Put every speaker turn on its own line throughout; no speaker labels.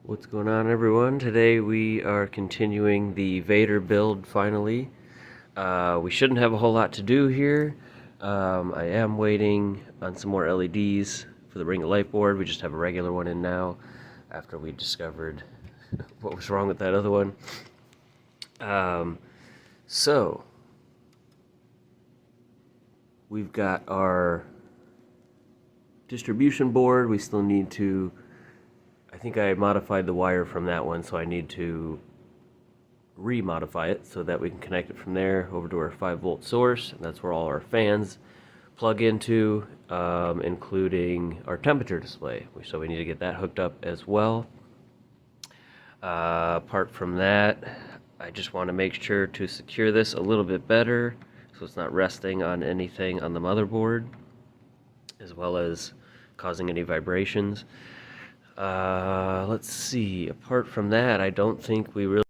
What's going on, everyone? Today we are continuing the Vader build finally. We shouldn't have a whole lot to do here. I am waiting on some more LEDs for the ring of light board. We just have a regular one in now after we discovered what was wrong with that other one. So we've got our distribution board. We still need to, I think I modified the wire from that one, so I need to remodify it so that we can connect it from there over to our 5-volt source. And that's where all our fans plug into, including our temperature display. So we need to get that hooked up as well. Apart from that, I just want to make sure to secure this a little bit better so it's not resting on anything on the motherboard, as well as causing any vibrations. Let's see. Apart from that, I don't think we really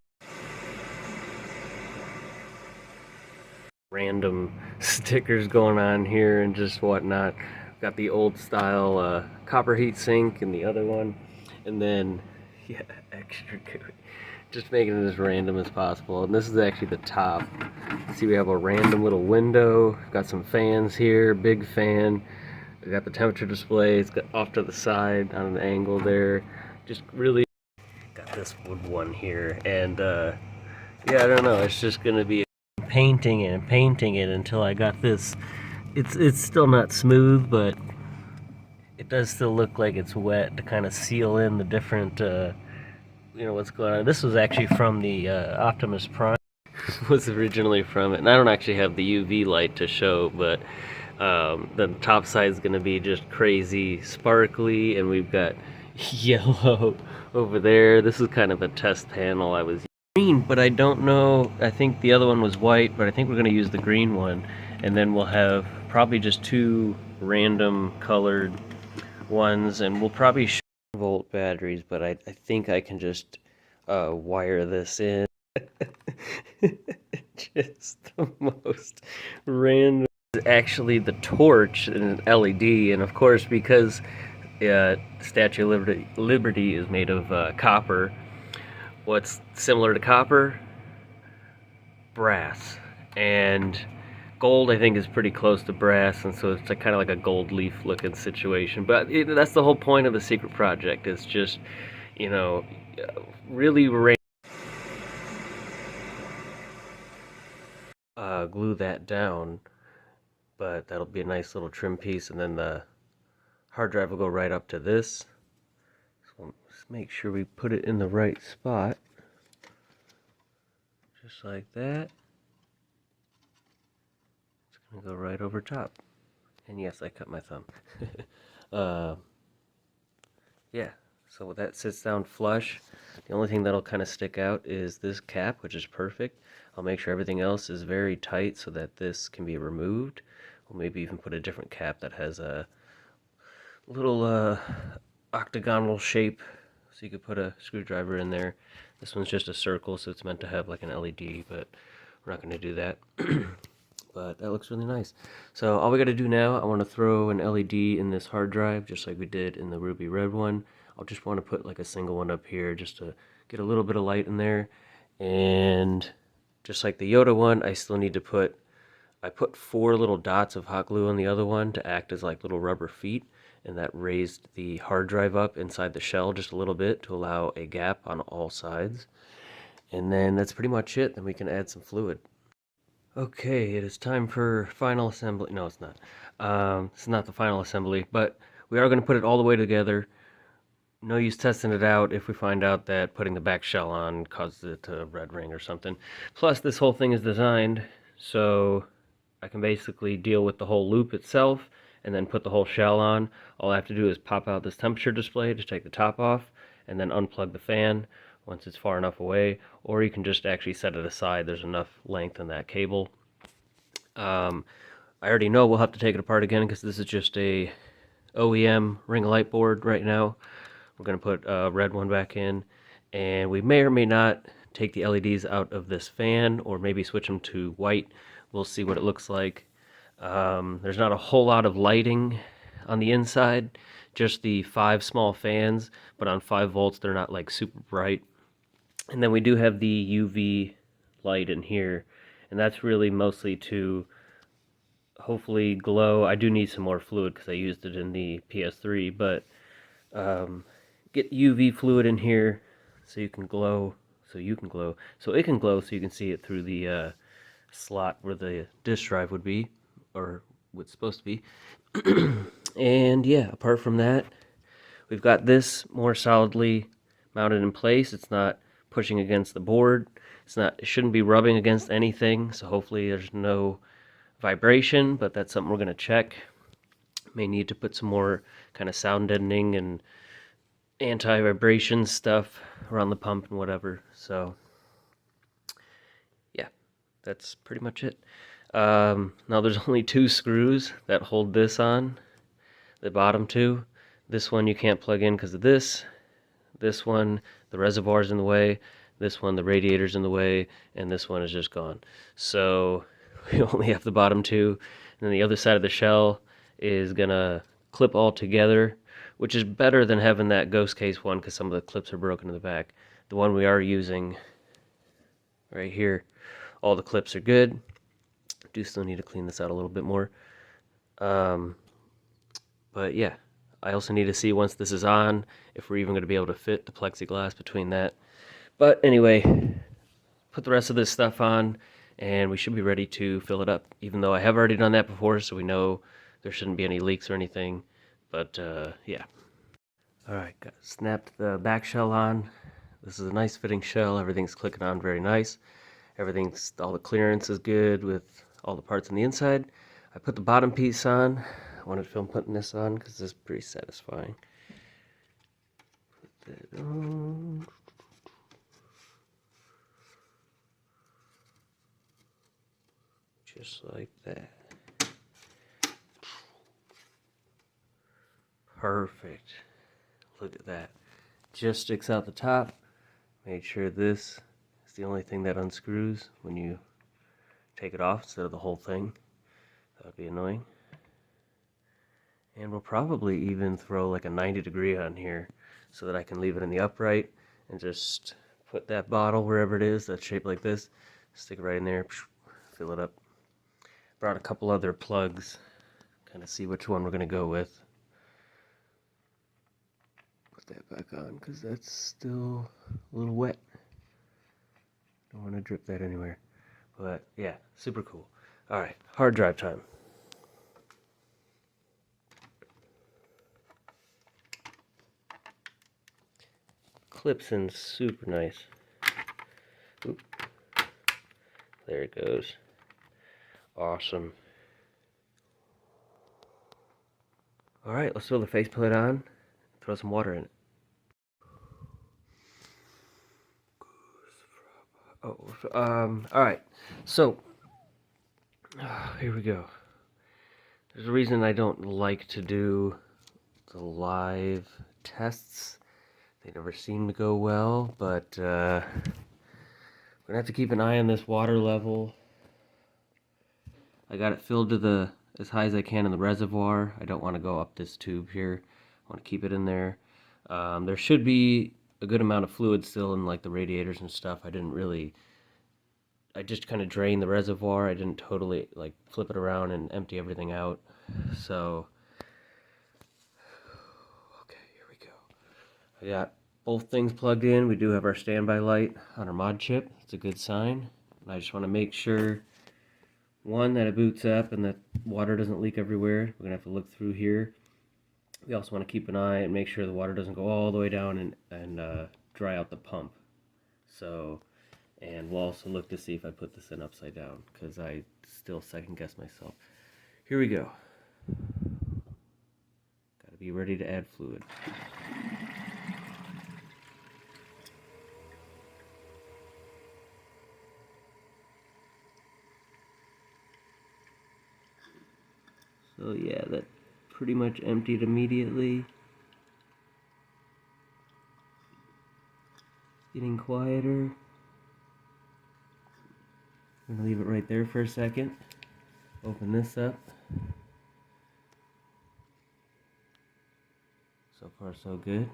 random stickers going on here and just whatnot. Got the old style copper heat sink in the other one, and then yeah, extra gooey. Just making it as random as possible. And this is actually the top. See, we have a random little window. Got some fans here, big fan. We got the temperature display. It's got off to the side on an angle there. Just really got this wood one here, and yeah, I don't know. It's just gonna be painting it and painting it until I got this. It's still not smooth, but it does still look like it's wet to kind of seal in the different, what's going on. This was actually from the Optimus Prime. Was originally from it, and I don't actually have the UV light to show, but the top side is going to be just crazy sparkly, and we've got yellow over there. This is kind of a test panel. I was green, but I don't know. I think the other one was white, but I think we're going to use the green one, and then we'll have probably just two random colored ones, and we'll probably show volt batteries, but I think I can just wire this in. Just the most random. Actually, the torch and an LED, and of course, because Statue of Liberty is made of copper, what's similar to copper? Brass. And gold, I think, is pretty close to brass, and so it's kind of like a gold leaf looking situation. But that's the whole point of the secret project. It's just, really glue that down, but that'll be a nice little trim piece, and then the hard drive will go right up to this. So let's make sure we put it in the right spot, just like that. It's gonna go right over top. And yes, I cut my thumb. Yeah, so that sits down flush. The only thing that'll kind of stick out is this cap, which is perfect. I'll make sure everything else is very tight so that this can be removed. We'll maybe even put a different cap that has a little octagonal shape, so you could put a screwdriver in there. This one's just a circle, so it's meant to have like an LED, but we're not going to do that. But that looks really nice. So all we got to do now, I want to throw an LED in this hard drive, just like we did in the ruby red one. I'll just want to put like a single one up here just to get a little bit of light in there. And just like the Yoda one, I still need to put, I put 4 little dots of hot glue on the other one to act as like little rubber feet, and that raised the hard drive up inside the shell just a little bit to allow a gap on all sides. And then that's pretty much it. Then we can add some fluid. Okay, it is time for final assembly. No, it's not. It's not the final assembly, but we are going to put it all the way together. No use testing it out if we find out that putting the back shell on causes it to red ring or something. Plus, this whole thing is designed so I can basically deal with the whole loop itself and then put the whole shell on. All I have to do is pop out this temperature display to take the top off and then unplug the fan once it's far enough away, or you can just actually set it aside. There's enough length in that cable. I already know we'll have to take it apart again because this is just a OEM ring light board right now. We're going to put a red one back in, and we may or may not take the LEDs out of this fan, or maybe switch them to white. We'll see what it looks like. There's not a whole lot of lighting on the inside just the 5 small fans, but on 5 volts they're not like super bright. And then we do have the UV light in here, and that's really mostly to hopefully glow. I do need some more fluid because I used it in the PS3, but get UV fluid in here so you can glow, so it can glow, so you can see it through the slot where the disk drive would be, or what's supposed to be. And yeah, apart from that, we've got this more solidly mounted in place. It's not pushing against the board. It shouldn't be rubbing against anything, so hopefully there's no vibration, but that's something we're going to check. May need to put some more kind of sound deadening and anti-vibration stuff around the pump and whatever. So yeah, that's pretty much it. Now there's only 2 screws that hold this on, the bottom 2. This one you can't plug in because of this. This one, the reservoir's in the way. This one, the radiator's in the way. And this one is just gone. So we only have the bottom 2. And then the other side of the shell is going to clip all together, which is better than having that ghost case one because some of the clips are broken in the back. The one we are using right here, all the clips are good. Do still need to clean this out a little bit more. But yeah, I also need to see once this is on if we're even going to be able to fit the plexiglass between that. But anyway, put the rest of this stuff on and we should be ready to fill it up, even though I have already done that before, so we know there shouldn't be any leaks or anything. But yeah. Alright, snapped the back shell on. This is a nice fitting shell. Everything's clicking on very nice. All the clearance is good with all the parts on the inside. I put the bottom piece on. I wanted to film putting this on because this is pretty satisfying. Put that on. Just like that. Perfect. Look at that. Just sticks out the top. Made sure this is the only thing that unscrews when you take it off instead of the whole thing. That would be annoying. And we'll probably even throw like a 90-degree on here so that I can leave it in the upright and just put that bottle wherever it is that's shaped like this, stick it right in there, fill it up. Brought a couple other plugs, kind of see which one we're going to go with. Put that back on because that's still a little wet. Don't want to drip that anywhere. But yeah, super cool. Alright, hard drive time. Clips in super nice. Oop. There it goes. Awesome. Alright, let's throw the faceplate on. Throw some water in it. Alright. So, here we go. There's a reason I don't like to do the live tests. They never seem to go well, but we're gonna have to keep an eye on this water level. I got it filled to as high as I can in the reservoir. I don't want to go up this tube here. I want to keep it in there. There should be a good amount of fluid still in like the radiators and stuff. I just kind of drained the reservoir. I didn't totally like flip it around and empty everything out. So, okay, here we go. I got both things plugged in. We do have our standby light on our mod chip. It's a good sign. And I just want to make sure, one, that it boots up and that water doesn't leak everywhere. We're going to have to look through here. We also want to keep an eye and make sure the water doesn't go all the way down and dry out the pump. So, and we'll also look to see if I put this in upside down, because I still second guess myself. Here we go. Gotta be ready to add fluid. So yeah, that pretty much emptied immediately. Getting quieter. I'm gonna leave it right there for a second. Open this up. far so good.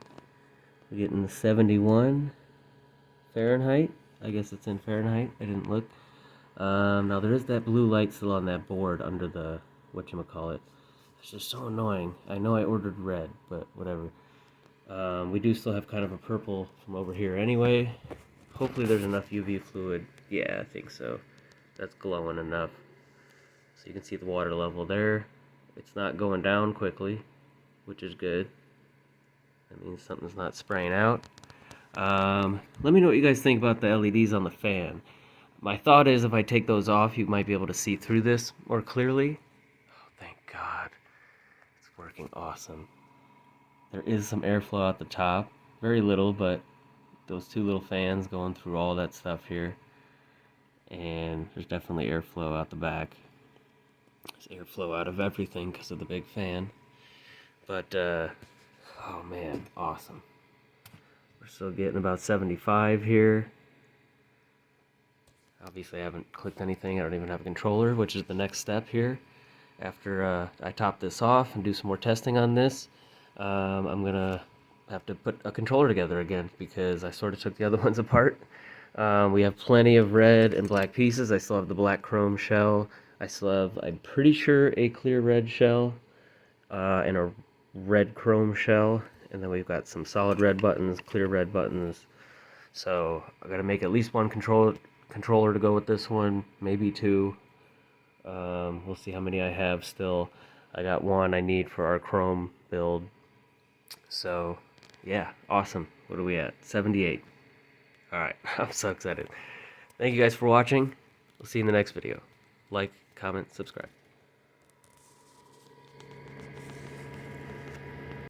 We're getting the 71 Fahrenheit. I guess it's in Fahrenheit. I didn't look. Now there is that blue light still on that board under the whatchamacallit. It's just so annoying. I know I ordered red, but whatever. We do still have kind of a purple from over here anyway. Hopefully there's enough UV fluid. Yeah, I think so. That's glowing enough. So you can see the water level there. It's not going down quickly, which is good. That means something's not spraying out. Let me know what you guys think about the LEDs on the fan. My thought is if I take those off, you might be able to see through this more clearly. Oh, thank God. It's working awesome. There is some airflow at the top. Very little, but those two little fans going through all that stuff here. And there's definitely airflow out the back. There's airflow out of everything because of the big fan. But, oh man, awesome. We're still getting about 75 here. Obviously I haven't clicked anything. I don't even have a controller, which is the next step here. After I top this off and do some more testing on this, I'm gonna have to put a controller together again because I sort of took the other ones apart. We have plenty of red and black pieces. I still have the black chrome shell. I still have, I'm pretty sure, a clear red shell and a red chrome shell. And then we've got some solid red buttons, clear red buttons. So I gotta make at least one controller to go with this one, maybe two. We'll see how many I have still. I got one I need for our chrome build. So yeah, awesome. What are we at? 78. Alright, I'm so excited. Thank you guys for watching. We'll see you in the next video. Like, comment, subscribe.